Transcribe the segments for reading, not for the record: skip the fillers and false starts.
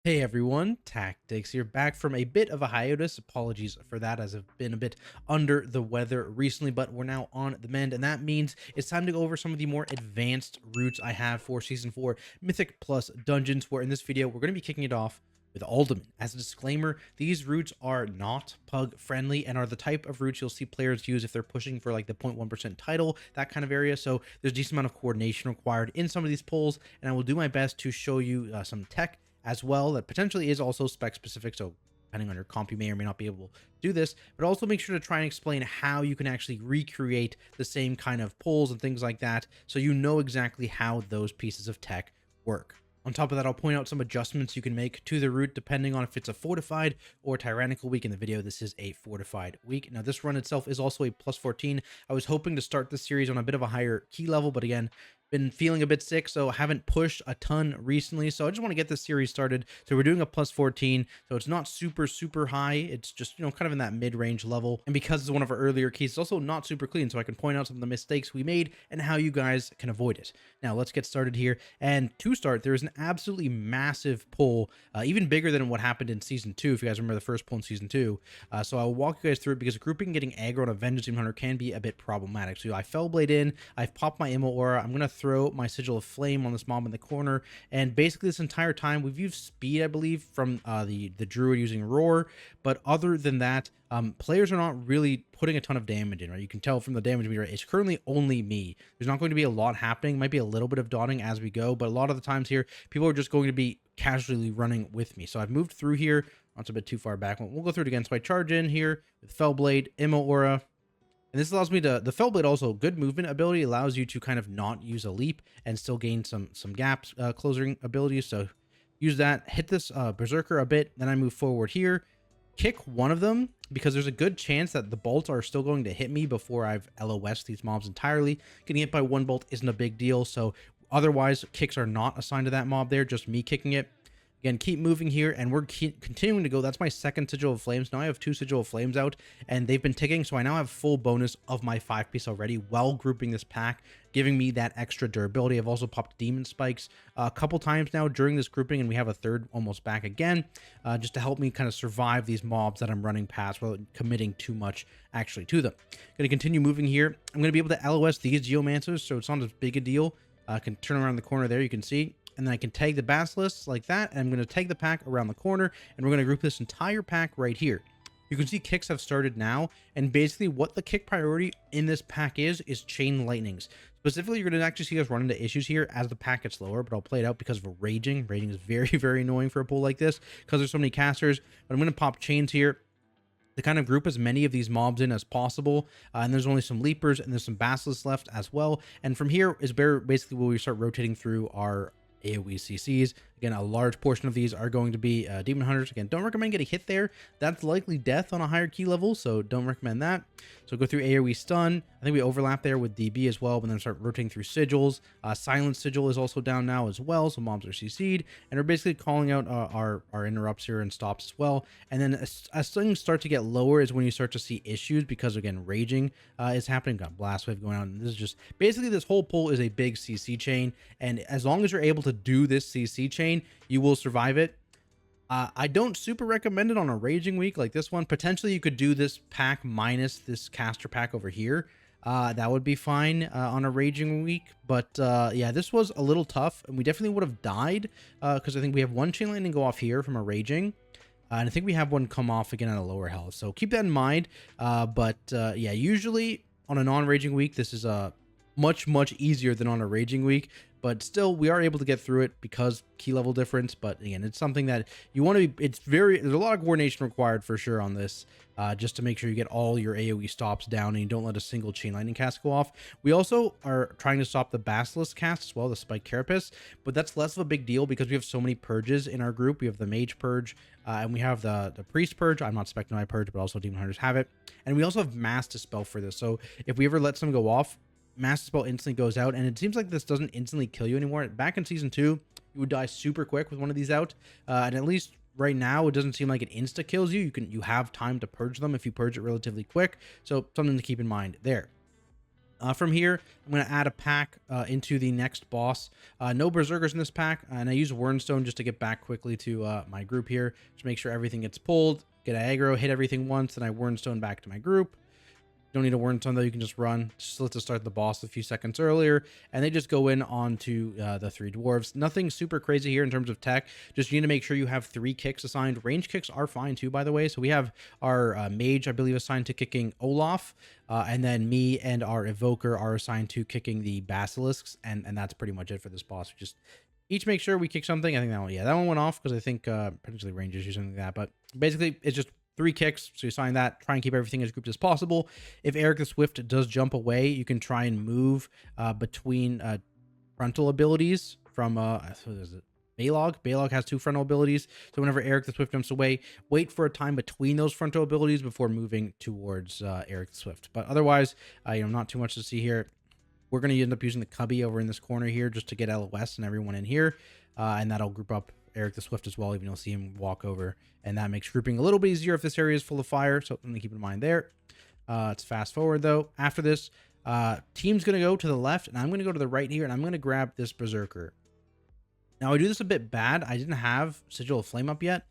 Hey everyone, Tactics here, back from a bit of a hiatus. Apologies for that, as I've been a bit under the weather recently, but we're now on the mend, and that means it's time to go over some of the more advanced routes I have for Season 4 Mythic Plus Dungeons, where in this video, we're going to be kicking it off with ULDAMAN. As a disclaimer, these routes are not pug friendly and are the type of routes you'll see players use if they're pushing for like the 0.1% title, that kind of area. So there's a decent amount of coordination required in some of these pulls, and I will do my best to show you some tech as well that potentially is also spec specific. So depending on your comp, you may or may not be able to do this, but also make sure to try and explain how you can actually recreate the same kind of pulls and things like that, so you know exactly how those pieces of tech work. On top of that, I'll point out some adjustments you can make to the route depending on if it's a fortified or tyrannical week. In the video, this is a fortified week. Now, this run itself is also a plus 14. I was hoping to start this series on a bit of a higher key level, but again, been feeling a bit sick, so haven't pushed a ton recently. So I just want to get this series started. So we're doing a plus 14, so it's not super high. It's just, kind of in that mid-range level. And because it's one of our earlier keys, it's also not super clean, so I can point out some of the mistakes we made and how you guys can avoid it. Now let's get started here. And to start, there is an absolutely massive pull, even bigger than what happened in Season 2, if you guys remember the first pull in Season 2. So I'll walk you guys through it, because grouping getting aggro on a Vengeance Demon Hunter can be a bit problematic. So I Fellblade in, I've popped my Immo Aura, I'm going to throw my Sigil of Flame on this mob in the corner, and basically this entire time we've used speed, I believe, from the druid using Roar, but other than that, players are not really putting a ton of damage in, right? You can tell from the damage meter, it's currently only me. There's not going to be a lot happening. Might be a little bit of dotting as we go, but a lot of the times here, people are just going to be casually running with me. So I've moved through here. That's a bit too far back. We'll go through it again. So I charge in here with Fellblade, Immo Aura, and this allows me to, the Fellblade also, good movement ability, allows you to kind of not use a leap and still gain some gaps closing abilities. So use that, hit this Berserker a bit, then I move forward here, kick one of them, because there's a good chance that the bolts are still going to hit me before I've LOS'd these mobs entirely. Getting hit by one bolt isn't a big deal, so otherwise kicks are not assigned to that mob there, just me kicking it. Again, keep moving here, and we're continuing to go. That's my second Sigil of Flames. Now I have 2 Sigil of Flames out, and they've been ticking, so I now have full bonus of my 5-piece already while grouping this pack, giving me that extra durability. I've also popped Demon Spikes a couple times now during this grouping, and we have a third almost back again, just to help me kind of survive these mobs that I'm running past without committing too much actually to them. Going to continue moving here. I'm going to be able to LOS these Geomancers, so it's not as big a deal. I can turn around the corner there, you can see. And then I can tag the Basilisks like that, and I'm going to tag the pack around the corner, and we're going to group this entire pack right here. You can see kicks have started now, and basically what the kick priority in this pack is Chain Lightnings. Specifically, you're going to actually see us run into issues here as the pack gets lower, but I'll play it out because of Raging. Raging is very annoying for a pull like this because there's so many casters, but I'm going to pop Chains here to kind of group as many of these mobs in as possible. And there's only some Leapers, and there's some Basilisks left as well. And from here is basically where we start rotating through our AoE CCs. Again, a large portion of these are going to be Demon Hunters. Again, don't recommend getting hit there. That's likely death on a higher key level, so don't recommend that. So go through AoE Stun. I think we overlap there with DB as well, but then start rotating through Sigils. Silent Sigil is also down now as well, so mobs are CC'd. And we're basically calling out our interrupts here and stops as well. And then as things start to get lower is when you start to see issues, because again, Raging is happening. Got Blast Wave going on. And this is just, basically this whole pull is a big CC chain. And as long as you're able to do this CC chain, you will survive it. I don't super recommend it on a Raging week like this one. Potentially you could do this pack minus this caster pack over here. That would be fine on a Raging week, but yeah, this was a little tough, and we definitely would have died because I think we have one Chain Lightning go off here from a Raging, and I think we have one come off again at a lower health, so keep that in mind. But yeah, usually on a non-Raging week, this is much easier than on a Raging week, but still we are able to get through it because key level difference. But again, it's something that you want to be, there's a lot of coordination required for sure on this, just to make sure you get all your AoE stops down and you don't let a single Chain Lightning cast go off. We also are trying to stop the Basilisk cast as well, the Spike Carapace, but that's less of a big deal because we have so many purges in our group. We have the Mage Purge, and we have the Priest Purge. I'm not expecting my purge, but also Demon Hunters have it. And we also have Mass Dispel for this, so if we ever let some go off, Mass Dispel instantly goes out, and it seems like this doesn't instantly kill you anymore. Back in Season 2, you would die super quick with one of these out, and at least right now it doesn't seem like it insta kills you. You have time to purge them if you purge it relatively quick, so something to keep in mind there. From here, I'm going to add a pack into the next boss. No berserkers in this pack, and I use Wernstone just to get back quickly to my group here, to make sure everything gets pulled, get aggro, hit everything once, then I Wernstone back to my group. Don't need a Wernstone though, you can just run. Just let us start the boss a few seconds earlier, and they just go in onto the 3 dwarves. Nothing super crazy here in terms of tech. Just you need to make sure you have 3 kicks assigned. Range kicks are fine too, by the way. So we have our mage, I believe, assigned to kicking Olaf, and then me and our evoker are assigned to kicking the basilisks, and that's pretty much it for this boss. We just each make sure we kick something. I think that one, yeah, that one went off because I think potentially range issues, something like that. But basically, it's just 3 kicks, so you sign that. Try and keep everything as grouped as possible. If Eric the Swift does jump away, you can try and move between frontal abilities from what is it? Balog. Balog has 2 frontal abilities, so whenever Eric the Swift jumps away, wait for a time between those frontal abilities before moving towards Eric the Swift. But otherwise, not too much to see here. We're going to end up using the cubby over in this corner here just to get LOS and everyone in here, and that'll group up Eric the Swift as well. Even you'll see him walk over, and that makes grouping a little bit easier if this area is full of fire, so something to keep in mind there. Let's fast forward though. After this, team's gonna go to the left, and I'm gonna go to the right here, and I'm gonna grab this berserker. Now I do this a bit bad. I didn't have Sigil of Flame up yet,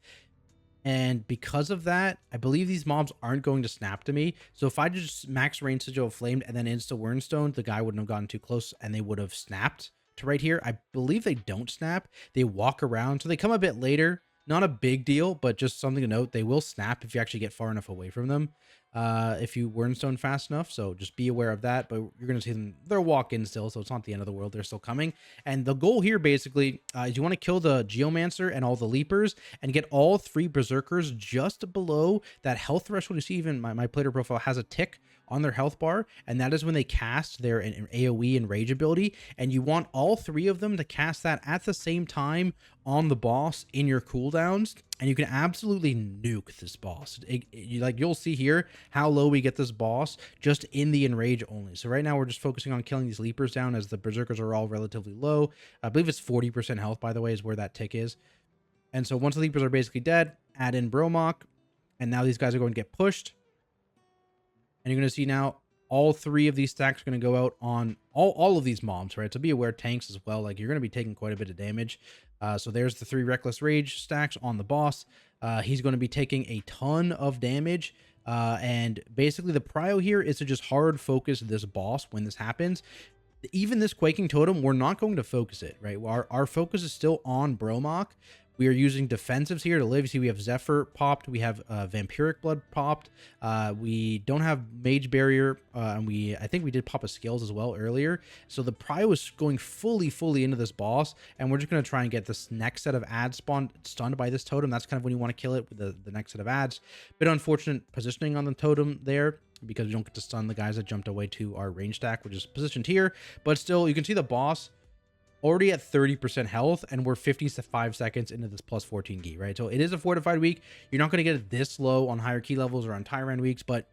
and because of that, I believe these mobs aren't going to snap to me. So if I just max range Sigil of Flame and then insta Wernstone, the guy wouldn't have gotten too close, and they would have snapped to right here. I believe they don't snap. They walk around, so they come a bit later. Not a big deal, but just something to note. They will snap if you actually get far enough away from them, if you Wernstone fast enough. So just be aware of that. But you're going to see them. They're walk-in still, so it's not the end of the world. They're still coming. And the goal here basically is you want to kill the Geomancer and all the Leapers and get all 3 Berserkers just below that health threshold. You see even my player profile has a tick on their health bar, and that is when they cast their AoE and rage ability, and you want all 3 of them to cast that at the same time on the boss in your cooldowns, and you can absolutely nuke this boss. You'll see here how low we get this boss just in the enrage only. So right now we're just focusing on killing these Leapers down, as the Berserkers are all relatively low. I believe it's 40% health, by the way, is where that tick is. And so once the Leapers are basically dead, add in Bromach, and now these guys are going to get pushed. And you're going to see now all 3 of these stacks are going to go out on all of these mobs, right? So be aware, tanks as well. Like, you're going to be taking quite a bit of damage. So there's the 3 Reckless Rage stacks on the boss. He's going to be taking a ton of damage. And basically the prio here is to just hard focus this boss when this happens. Even this Quaking Totem, we're not going to focus it, right? Our focus is still on Bromach. We are using defensives here to live. You see, we have Zephyr popped. We have Vampiric Blood popped. We don't have Mage Barrier. And I think we did pop a Scales as well earlier. So the prio is going fully into this boss. And we're just going to try and get this next set of ads stunned by this totem. That's kind of when you want to kill it with the next set of ads. Bit unfortunate positioning on the totem there, because we don't get to stun the guys that jumped away to our range stack, which is positioned here. But still, you can see the boss already at 30% health, and we're 55 seconds into this plus 14 gi, right? So it is a fortified week. You're not going to get it this low on higher key levels or on Tyrant weeks, but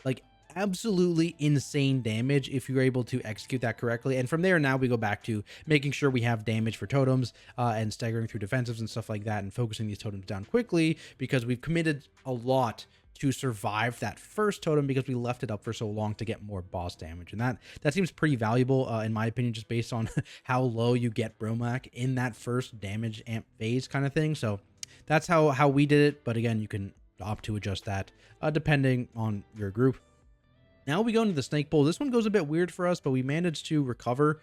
like absolutely insane damage if you're able to execute that correctly. And from there, now we go back to making sure we have damage for totems and staggering through defensives and stuff like that, and focusing these totems down quickly, because we've committed a lot to survive that first totem because we left it up for so long to get more boss damage. And that seems pretty valuable in my opinion, just based on how low you get Bromach in that first damage amp phase kind of thing. So that's how we did it, but again, you can opt to adjust that depending on your group. Now we go into the snake pull. This one goes a bit weird for us, but we managed to recover.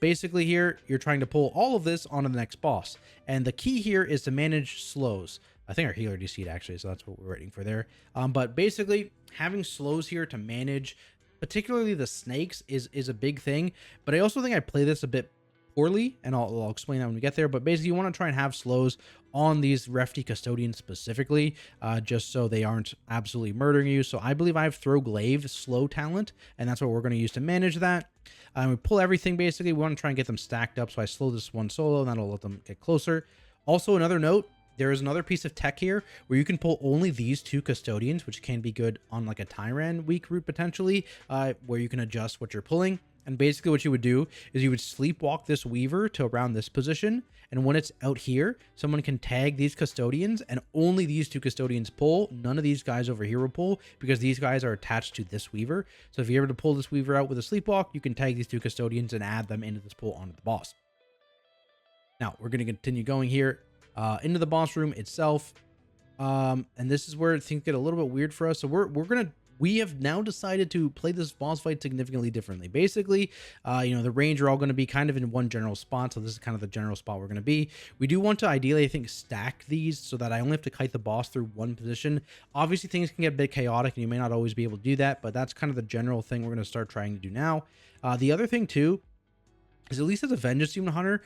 Basically here, you're trying to pull all of this onto the next boss, and the key here is to manage slows. I think our healer DC'd actually, so that's what we're waiting for there. But basically, having slows here to manage, particularly the snakes, is a big thing. But I also think I play this a bit poorly, and I'll explain that when we get there. But basically, you want to try and have slows on these Refty Custodians specifically, just so they aren't absolutely murdering you. So I believe I have Throw Glaive slow talent, and that's what we're going to use to manage that. We pull everything basically. We want to try and get them stacked up, so I slow this one solo, and that'll let them get closer. Also, another note, there is another piece of tech here where you can pull only these 2 Custodians, which can be good on like a Tyrant weak route potentially, where you can adjust what you're pulling. And basically what you would do is you would sleepwalk this Weaver to around this position. And when it's out here, someone can tag these Custodians, and only these 2 Custodians pull. None of these guys over here will pull because these guys are attached to this Weaver. So if you're able to pull this Weaver out with a Sleepwalk, you can tag these 2 Custodians and add them into this pull onto the boss. Now, we're going to continue going here into the boss room itself. And this is where things get a little bit weird for us. So we have now decided to play this boss fight significantly differently. Basically, the range are all going to be kind of in one general spot. So this is kind of the general spot we're going to be. We do want to ideally, I think, stack these so that I only have to kite the boss through one position. Obviously, things can get a bit chaotic and you may not always be able to do that, but that's kind of the general thing we're going to start trying to do now. The other thing too, is at least as a Vengeance Demon Hunter,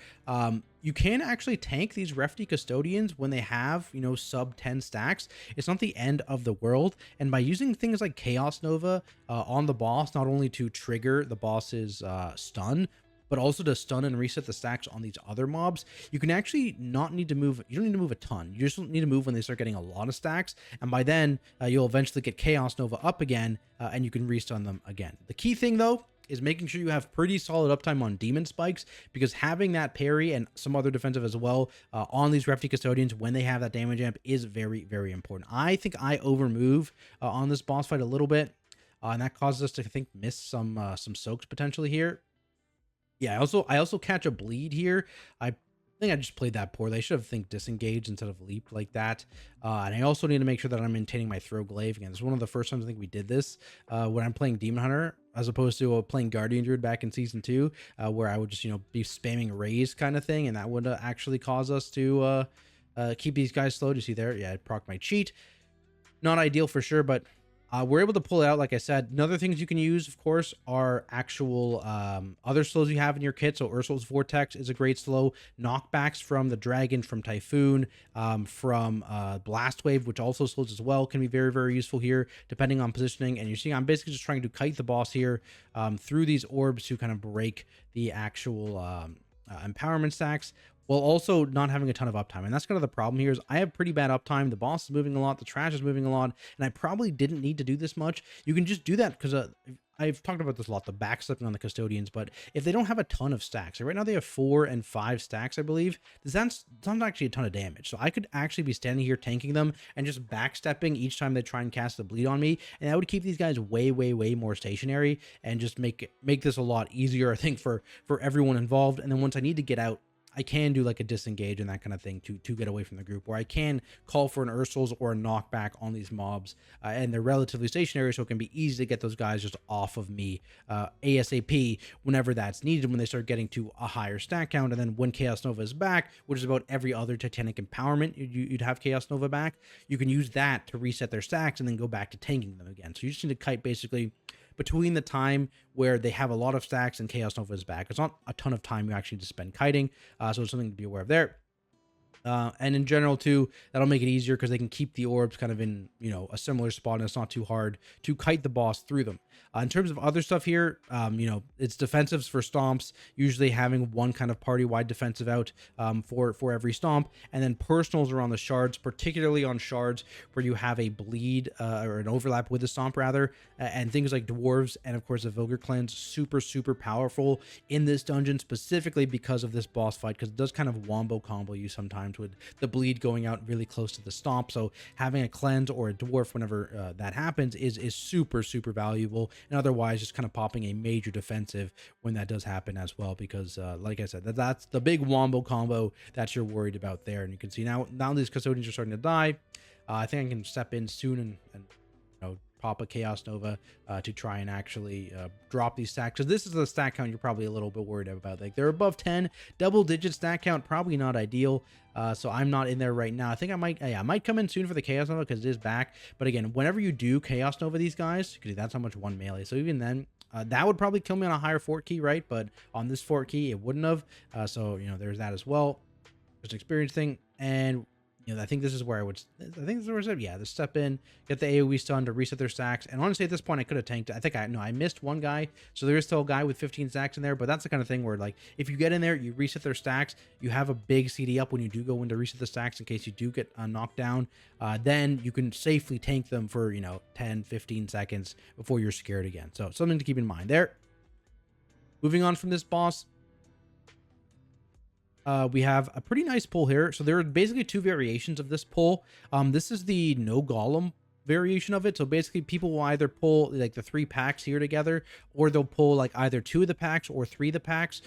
you can actually tank these Refty Custodians when they have, sub 10 stacks. It's not the end of the world. And by using things like Chaos Nova on the boss, not only to trigger the boss's stun, but also to stun and reset the stacks on these other mobs, you can actually not need to move. You don't need to move a ton. You just need to move when they start getting a lot of stacks. And by then, you'll eventually get Chaos Nova up again, and you can restun them again. The key thing, though, is making sure you have pretty solid uptime on demon spikes, because having that parry and some other defensive as well on these Refty Custodians when they have that damage amp is very, very important. I think I overmove on this boss fight a little bit, and that causes us to, I think, miss some soaks potentially here. Yeah, I also catch a bleed here. I think I just played that poorly. I should have disengaged instead of leaped like that. And I also need to make sure that I'm maintaining my throw glaive. Again, this is one of the first times I think we did this when I'm playing Demon Hunter, as opposed to playing Guardian Druid back in Season 2, where I would just, be spamming raise kind of thing. And that would actually cause us to keep these guys slow. Do you see there? Yeah, I proc my cheat. Not ideal for sure, but we're able to pull it out, like I said. Other things you can use, of course, are actual other slows you have in your kit. So Ursul's Vortex is a great slow. Knockbacks from the Dragon, from Typhoon, from Blast Wave, which also slows as well, can be very, very useful here, depending on positioning. And you're seeing I'm basically just trying to kite the boss here through these orbs to kind of break the actual empowerment stacks, while also not having a ton of uptime. And that's kind of the problem here, is I have pretty bad uptime. The boss is moving a lot, the trash is moving a lot, and I probably didn't need to do this much. You can just do that because I've talked about this a lot, the backstepping on the Custodians, but if they don't have a ton of stacks, right now they have 4 and 5 stacks, I believe, that's not actually a ton of damage. So I could actually be standing here tanking them and just backstepping each time they try and cast the bleed on me, and that would keep these guys way, way, way more stationary and just make this a lot easier, I think, for everyone involved. And then once I need to get out, I can do like a disengage and that kind of thing to get away from the group, where I can call for an Ursul's or a knockback on these mobs, and they're relatively stationary, so it can be easy to get those guys just off of me ASAP whenever that's needed, when they start getting to a higher stack count. And then when Chaos Nova is back, which is about every other Titanic empowerment you'd have Chaos Nova back, you can use that to reset their stacks and then go back to tanking them again. So you just need to kite basically between the time where they have a lot of stacks and Chaos Nova is back. It's not a ton of time you actually need to spend kiting, so it's something to be aware of there. And in general too, that'll make it easier because they can keep the orbs kind of in, a similar spot, and it's not too hard to kite the boss through them. In terms of other stuff here, it's defensives for stomps, usually having one kind of party-wide defensive out for every stomp, and then personals are on the shards, particularly on shards where you have a bleed or an overlap with the stomp rather, and things like dwarves and of course the Vulgar Cleanse, super, super powerful in this dungeon, specifically because of this boss fight, because it does kind of wombo combo you sometimes with the bleed going out really close to the stomp. So having a cleanse or a dwarf whenever that happens is super, super valuable. And otherwise just kind of popping a major defensive when that does happen as well, because like I said, that's the big wombo combo that you're worried about there. And you can see now these Custodians are starting to die. I think I can step in soon and pop a Chaos Nova to try and actually drop these stacks, because this is the stack count you're probably a little bit worried about. Like, they're above 10, double-digit stack count, probably not ideal. So I'm not in there right now. I think I might come in soon for the Chaos Nova because it is back. But again, whenever you do Chaos Nova these guys, because that's how much one melee. So even then, that would probably kill me on a higher fort key, right? But on this fort key, it wouldn't have. So there's that as well. Just an experience thing. And I think this is where I said, yeah, just step in, get the AoE stun to reset their stacks. And honestly, at this point, I could have tanked it. I missed one guy, so there is still a guy with 15 stacks in there. But that's the kind of thing where, like, if you get in there, you reset their stacks, you have a big CD up when you do go in to reset the stacks in case you do get knocked down. Then you can safely tank them for 10, 15 seconds before you're scared again. So something to keep in mind there. Moving on from this boss, we have a pretty nice pull here. So there are basically two variations of this pull. This is the no golem variation of it. So basically people will either pull like the 3 packs here together, or they'll pull like either 2 of the packs or 3 of the packs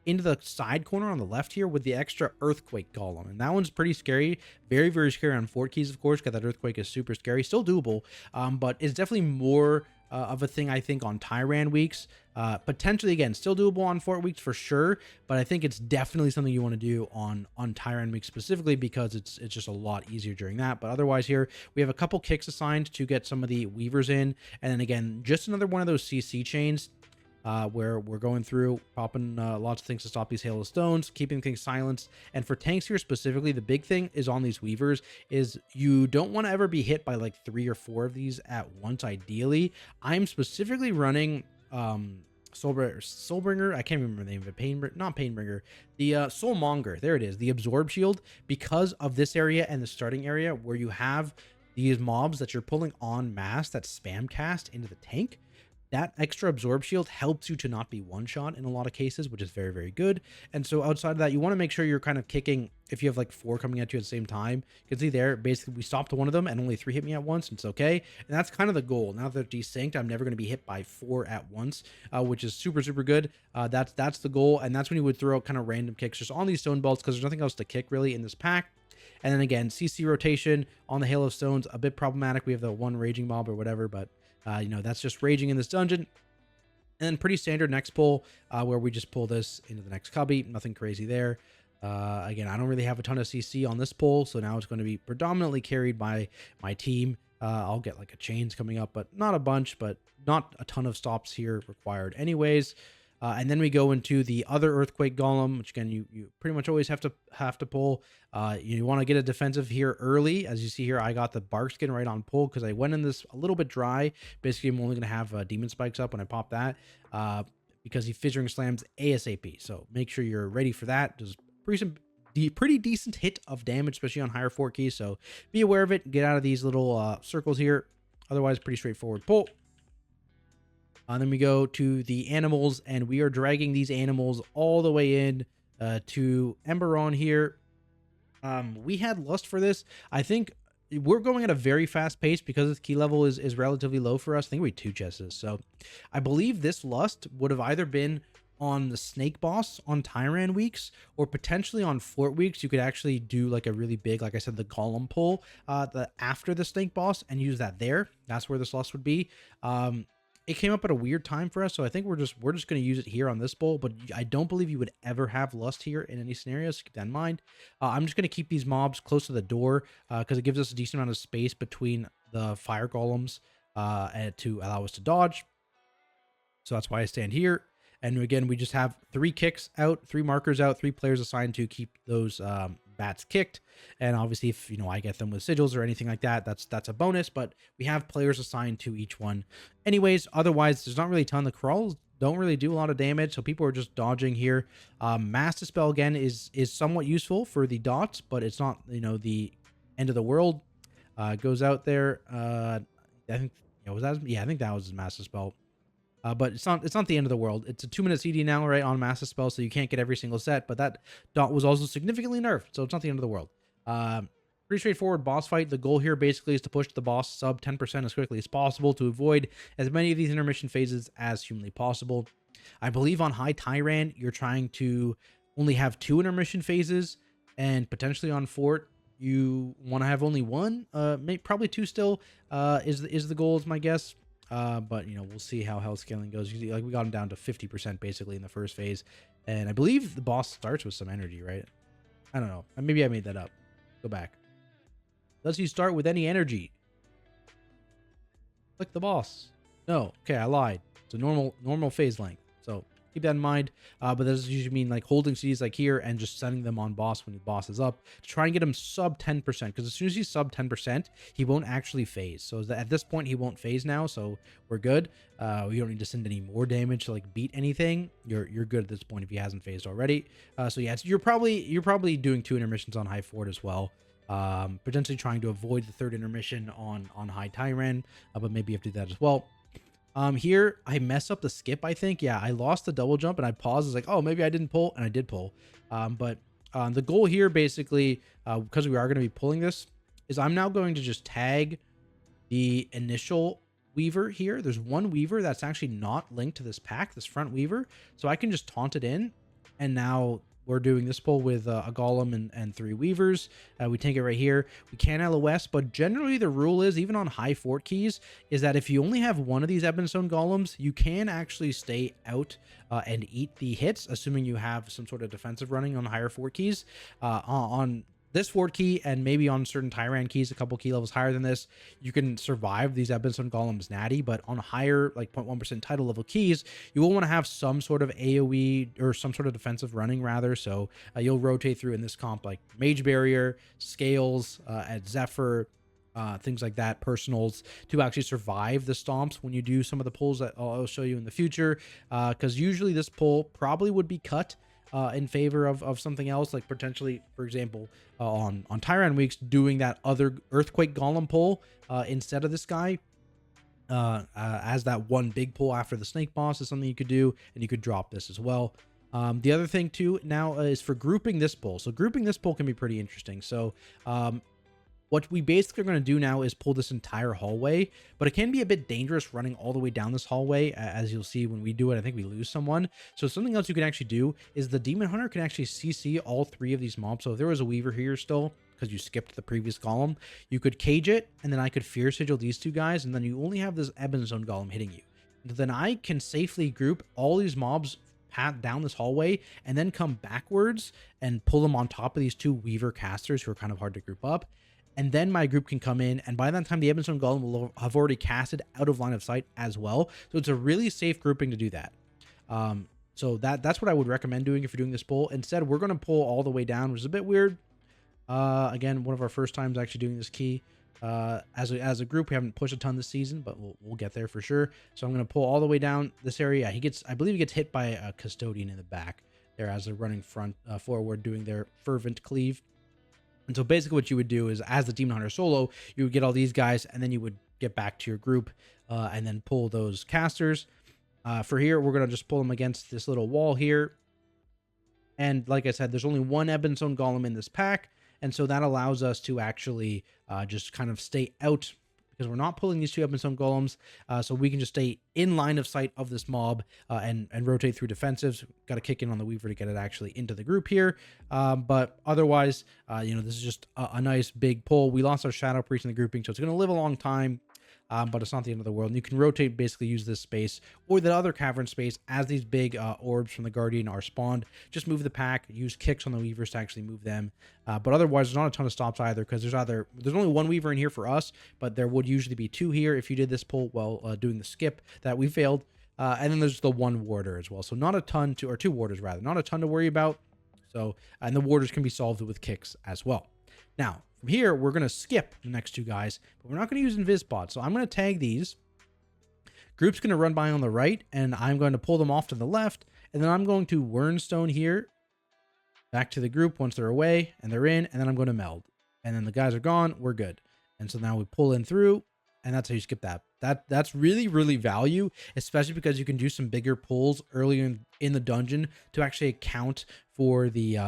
into the side corner on the left here with the extra earthquake golem. And that one's pretty scary. Very, very scary on fort keys, of course, because that earthquake is super scary. Still doable, but it's definitely more of a thing, I think, on Tyran weeks. Potentially, again, still doable on fort weeks for sure, but I think it's definitely something you want to do on Tyran weeks specifically, because it's just a lot easier during that. But otherwise here, we have a couple kicks assigned to get some of the weavers in. And then again, just another one of those CC chains, where we're going through, popping lots of things to stop these hail of stones, keeping things silenced. And for tanks here specifically, the big thing is on these weavers is you don't want to ever be hit by like 3 or 4 of these at once, ideally. I'm specifically running Soulbringer, I can't remember the name of it, not Painbringer, the Soulmonger, there it is, the Absorb Shield, because of this area and the starting area where you have these mobs that you're pulling en masse that spam cast into the tank. That extra absorb shield helps you to not be one-shot in a lot of cases, which is very, very good. And so outside of that, you want to make sure you're kind of kicking, if you have like 4 coming at you at the same time. You can see there, basically we stopped one of them and only 3 hit me at once, and it's okay. And that's kind of the goal. Now that they're desynced, I'm never going to be hit by 4 at once, which is super, super good. That's the goal, and that's when you would throw out kind of random kicks just on these stone belts, because there's nothing else to kick really in this pack. And then again, CC rotation on the Hail of Stones, a bit problematic. We have the 1 raging mob or whatever, but you know, that's just raging in this dungeon. And then pretty standard next pull, where we just pull this into the next cubby. Nothing crazy there. Again, I don't really have a ton of CC on this pull, so now it's going to be predominantly carried by my team. I'll get like a chains coming up, but not a bunch, but not a ton of stops here required anyways. And then we go into the other earthquake golem, which again you pretty much always have to pull. You want to get a defensive here early. As you see here, I got the bark skin right on pull because I went in this a little bit dry. Basically, I'm only going to have demon spikes up when I pop that, because he fissuring slams ASAP. So make sure you're ready for that. There's pretty decent hit of damage, especially on higher fort keys. So be aware of it. Get out of these little circles here. Otherwise, pretty straightforward pull. Then we go to the animals, and we are dragging these animals all the way in to Emberon here. We had lust for this. I think we're going at a very fast pace because the key level is relatively low for us. I think we 2 chests. So I believe this lust would have either been on the snake boss on Tyran weeks, or potentially on fort weeks. You could actually do like a really big, like I said, the column pull after the snake boss and use that there. That's where this lust would be. It came up at a weird time for us, so I think we're just going to use it here on this bowl, but I don't believe you would ever have lust here in any scenarios, so keep that in mind. I'm just going to keep these mobs close to the door because it gives us a decent amount of space between the fire golems and to allow us to dodge. So that's why I stand here. And again, we just have 3 kicks out, 3 markers out, 3 players assigned to keep those bats kicked. And obviously, if I get them with sigils or anything like that, that's a bonus. But we have players assigned to each one. Anyways, otherwise, there's not really a ton. The crawls don't really do a lot of damage, so people are just dodging here. Mass Dispel again is somewhat useful for the dots, but it's not the end of the world. Goes out there. I think I think that was his Mass Dispel. But it's not the end of the world. It's a 2-minute CD now, right, on Mass Dispel, so you can't get every single set, but that dot was also significantly nerfed, so it's not the end of the world. Pretty straightforward boss fight. The goal here basically is to push the boss sub 10% as quickly as possible to avoid as many of these intermission phases as humanly possible. I believe on High Tyran, you're trying to only have 2 intermission phases, and potentially on Fort, you want to have only 1, probably 2 still, is the goal, is my guess. But we'll see how health scaling goes. Like, we got him down to 50% basically in the first phase, and I believe the boss starts with some energy, right? I don't know. Maybe I made that up. Go back. Does he start with any energy? Click the boss. No. Okay, I lied. It's a normal phase length. So keep that in mind. But that doesn't usually mean like holding CDs like here and just sending them on boss when the boss is up to try and get him sub 10%. Because as soon as he's sub 10%, he won't actually phase. So at this point, he won't phase now. So we're good. We don't need to send any more damage to like beat anything. You're good at this point if he hasn't phased already. So yeah, you're probably doing 2 intermissions on High Fort as well. Potentially trying to avoid the 3rd intermission on High Tyran, but maybe you have to do that as well. Here I mess up the skip, I think. Yeah, I lost the double jump and I paused. It's like, oh, maybe I didn't pull, and I did pull. But the goal here basically, because we are going to be pulling this, is I'm now going to just tag the initial weaver here. There's one weaver that's actually not linked to this pack, this front weaver. So I can just taunt it in, and now we're doing this pull with a golem and 3 weavers. We take it right here. We can LOS, but generally the rule is, even on high fort keys, is that if you only have one of these Ebonstone golems, you can actually stay out and eat the hits, assuming you have some sort of defensive running on higher fort keys. On this fort key, and maybe on certain Tyrant keys, a couple key levels higher than this, you can survive these Ebonstone golems natty. But on higher, like 0.1% title level keys, you will want to have some sort of AoE or some sort of defensive running, rather. So you'll rotate through in this comp like Mage Barrier, Scales, at Zephyr, things like that, personals, to actually survive the stomps when you do some of the pulls that I'll show you in the future. Because usually this pull probably would be cut in favor of something else, like potentially, for example, on Tyrant weeks, doing that other Earthquake Golem pull instead of this guy, as that one big pull after the Snake Boss is something you could do, and you could drop this as well. The other thing too now is for grouping this pull. So grouping this pull can be pretty interesting. So what we basically are going to do now is pull this entire hallway, but it can be a bit dangerous running all the way down this hallway. As you'll see when we do it, I think we lose someone. So something else you can actually do is the Demon Hunter can actually CC all 3 of these mobs. So if there was a Weaver here still, because you skipped the previous golem, you could cage it, and then I could Fear Sigil these 2 guys, and then you only have this Ebonstone golem hitting you. Then I can safely group all these mobs down this hallway and then come backwards and pull them on top of these 2 Weaver casters who are kind of hard to group up. And then my group can come in, and by that time the Ebonstone Golem will have already casted out of line of sight as well. So it's a really safe grouping to do that. So that's what I would recommend doing if you're doing this pull. Instead, we're going to pull all the way down, which is a bit weird. Again, one of our first times actually doing this key. As a group, we haven't pushed a ton this season, but we'll get there for sure. So I'm going to pull all the way down this area. I believe he gets hit by a Custodian in the back there as they're running forward, doing their fervent cleave. And so basically what you would do is, as the Demon Hunter solo, you would get all these guys, and then you would get back to your group and then pull those casters. For here, we're going to just pull them against this little wall here. And like I said, there's only one Ebonstone Golem in this pack, and so that allows us to actually just kind of stay out, because we're not pulling these 2 Ebonstone Golems, so we can just stay in line of sight of this mob and rotate through defensives. Got to kick in on the Weaver to get it actually into the group here, but otherwise, this is just a nice big pull. We lost our Shadow Priest in the grouping, so it's going to live a long time. But it's not the end of the world. And you can rotate, basically use this space or the other cavern space as these big orbs from the Guardian are spawned. Just move the pack, use kicks on the Weavers to actually move them. But otherwise, there's not a ton of stops either, because there's only one Weaver in here for us, but there would usually be 2 here if you did this pull while doing the skip that we failed. And then there's the 1 Warder as well. So not a ton or 2 Warders rather, not a ton to worry about. So, and the Warders can be solved with kicks as well. Now, from here, we're going to skip the next 2 guys, but we're not going to use Invis Pods. So I'm going to tag these. Group's going to run by on the right, and I'm going to pull them off to the left, and then I'm going to Wernstone here, back to the group once they're away, and they're in, and then I'm going to meld. And then the guys are gone, we're good. And so now we pull in through, and that's how you skip that. That's really, really value, especially because you can do some bigger pulls earlier in the dungeon to actually account for the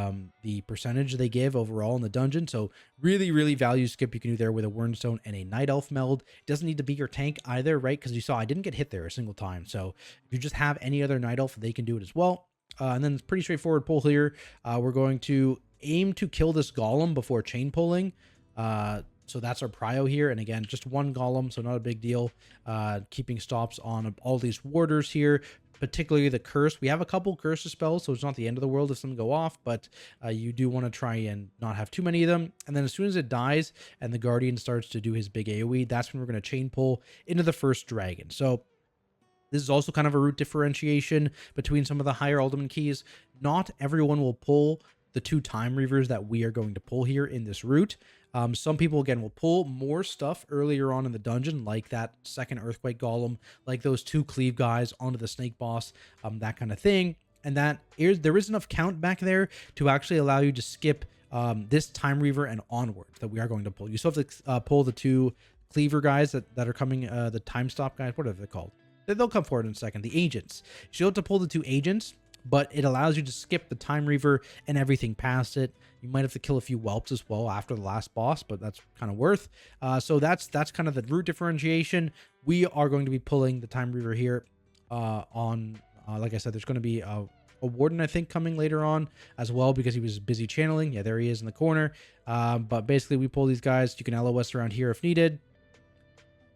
percentage they give overall in the dungeon. So really, really value skip you can do there with a Wernstone and a Night Elf meld. It doesn't need to be your tank either, right? Because you saw I didn't get hit there a single time. So if you just have any other Night Elf, they can do it as well. And then it's pretty straightforward pull here. We're going to aim to kill this Golem before chain pulling. So that's our prio here. And again, just 1 Golem, so not a big deal. Keeping stops on all these Warders here, particularly the Curse. We have a couple Curse spells, so it's not the end of the world if some go off, but you do want to try and not have too many of them. And then as soon as it dies and the Guardian starts to do his big AoE, that's when we're going to chain pull into the first dragon. So this is also kind of a route differentiation between some of the higher Alderman keys. Not everyone will pull the 2 Time Reavers that we are going to pull here in this route. Some people, again, will pull more stuff earlier on in the dungeon, like that second Earthquake Golem, like those 2 Cleave guys onto the Snake Boss, that kind of thing. And there is enough count back there to actually allow you to skip this Time Reaver and onwards that we are going to pull. You still have to pull the 2 Cleaver guys that are coming, the Time Stop guys, what are they called? They'll come forward in a second. The agents. You have to pull the 2 agents, but it allows you to skip the Time Reaver and everything past it. You might have to kill a few whelps as well after the last boss, but that's kind of worth. So that's kind of the route differentiation. We are going to be pulling the Time Reaver here like I said, there's going to be a warden, I think, coming later on as well because he was busy channeling. Yeah, there he is in the corner. But basically, we pull these guys. You can LOS around here if needed.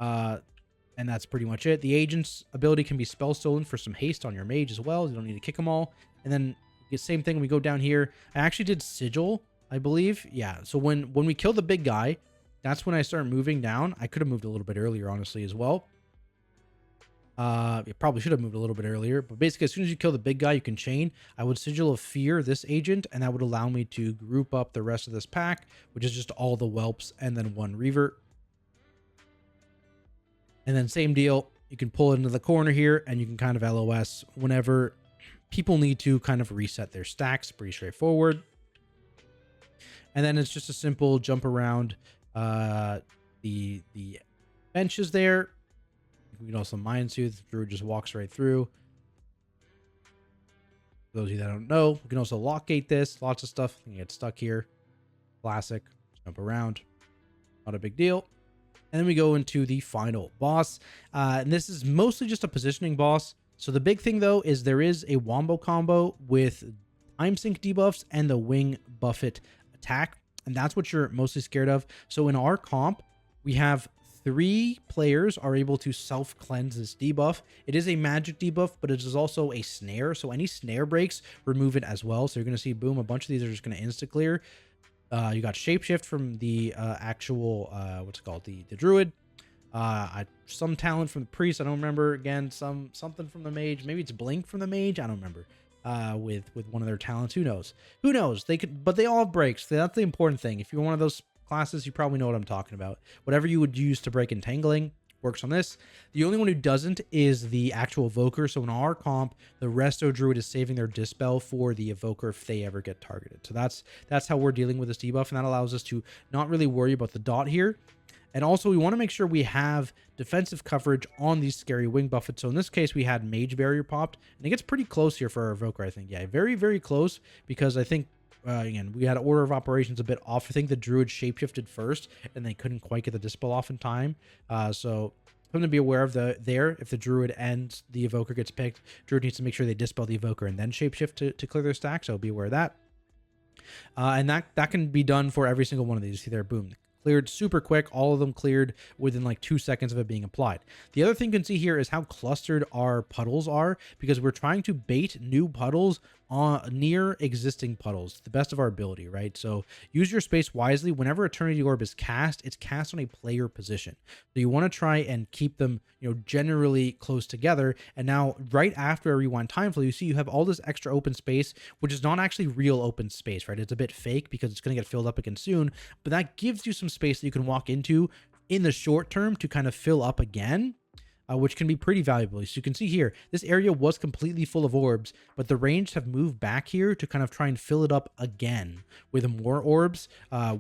And that's pretty much it. The agent's ability can be spell stolen for some haste on your mage as well. You don't need to kick them all. And then the same thing when we go down here. I actually did sigil, I believe. Yeah, so when we kill the big guy, that's when I start moving down. I could have moved a little bit earlier, honestly, as well. You probably should have moved a little bit earlier, but basically as soon as you kill the big guy, you can chain. I would Sigil of Fear this agent, and that would allow me to group up the rest of this pack, which is just all the whelps and then 1 Reaver. And then same deal, you can pull it into the corner here, and you can kind of LOS whenever people need to kind of reset their stacks. Pretty straightforward. And then it's just a simple jump around the benches there. We can also Mind Soothe. Druid just walks right through. For those of you that don't know, we can also lockgate this. Lots of stuff can get stuck here. Classic. Jump around. Not a big deal. And then we go into the final boss. And this is mostly just a positioning boss. So the big thing, though, is there is a wombo combo with time sync debuffs and the wing buffet attack. And that's what you're mostly scared of. So in our comp, we have 3 players are able to self-cleanse this debuff. It is a magic debuff, but it is also a snare. So any snare breaks, remove it as well. So you're going to see, boom, a bunch of these are just going to insta-clear. You got Shapeshift from the actual, what's it called? The Druid. Some talent from the Priest. I don't remember. Again, something from the Mage. Maybe it's Blink from the Mage. I don't remember. With one of their talents. Who knows? Who knows? They could, but they all have breaks. That's the important thing. If you're one of those classes, you probably know what I'm talking about. Whatever you would use to break Entangling works on this. The only one who doesn't is the actual Evoker. So in our comp, the Resto Druid is saving their Dispel for the Evoker if they ever get targeted. So that's how we're dealing with this debuff, and that allows us to not really worry about the dot here. And also, we want to make sure we have defensive coverage on these scary wing buffets. So in this case, we had Mage Barrier popped, and it gets pretty close here for our Evoker, I think. Yeah, very, very close, because I think again, we had order of operations a bit off. I think the Druid shapeshifted first, and they couldn't quite get the Dispel off in time. So something to be aware of there. If the Druid and the Evoker gets picked, Druid needs to make sure they Dispel the Evoker and then shapeshift to clear their stack. So be aware of that. And that can be done for every single one of these. You see there, boom. Cleared super quick. All of them cleared within like 2 seconds of it being applied. The other thing you can see here is how clustered our puddles are, because we're trying to bait new puddles near existing puddles to the best of our ability, right? So use your space wisely. Whenever Eternity Orb is cast, it's cast on a player position. So you want to try and keep them, generally close together. And now right after a rewind time flow, you see you have all this extra open space, which is not actually real open space, right? It's a bit fake because it's going to get filled up again soon, but that gives you some space that you can walk into in the short term to kind of fill up again. Which can be pretty valuable. So you can see here, this area was completely full of orbs, but the ranged have moved back here to kind of try and fill it up again with more orbs,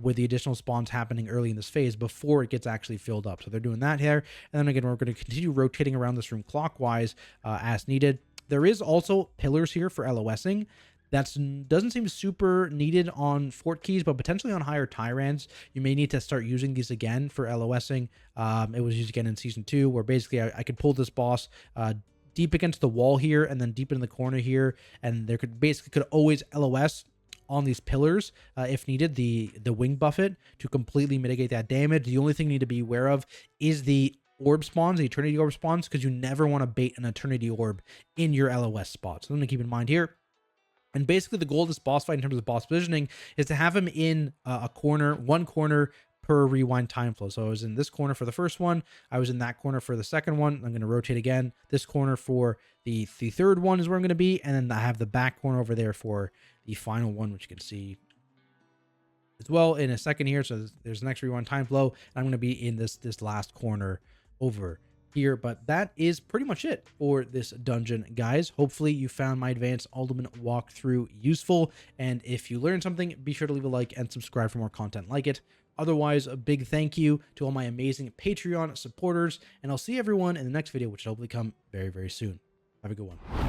with the additional spawns happening early in this phase before it gets actually filled up. So they're doing that here. And then again, we're going to continue rotating around this room clockwise as needed. There is also pillars here for LOSing. That doesn't seem super needed on Fort Keys, but potentially on higher Tyrants, you may need to start using these again for LOSing. It was used again in Season 2, where basically I could pull this boss deep against the wall here and then deep in the corner here, and there could always LOS on these pillars if needed, the wing buffet, to completely mitigate that damage. The only thing you need to be aware of is the orb spawns, the Eternity Orb spawns, because you never want to bait an Eternity Orb in your LOS spot. So something to keep in mind here. And basically the goal of this boss fight in terms of boss positioning is to have him in one corner per rewind time flow. So I was in this corner for the first one. I was in that corner for the second one. I'm going to rotate again. This corner for the third one is where I'm going to be. And then I have the back corner over there for the final one, which you can see as well in a second here. So there's the next rewind time flow. I'm going to be in this last corner over here. But that is pretty much it for this dungeon, guys. Hopefully you found my advanced Alderman walkthrough useful, and if you learned something, be sure to leave a like and subscribe for more content like it. Otherwise, a big thank you to all my amazing Patreon supporters, and I'll see everyone in the next video, which will hopefully come very, very soon. Have a good one.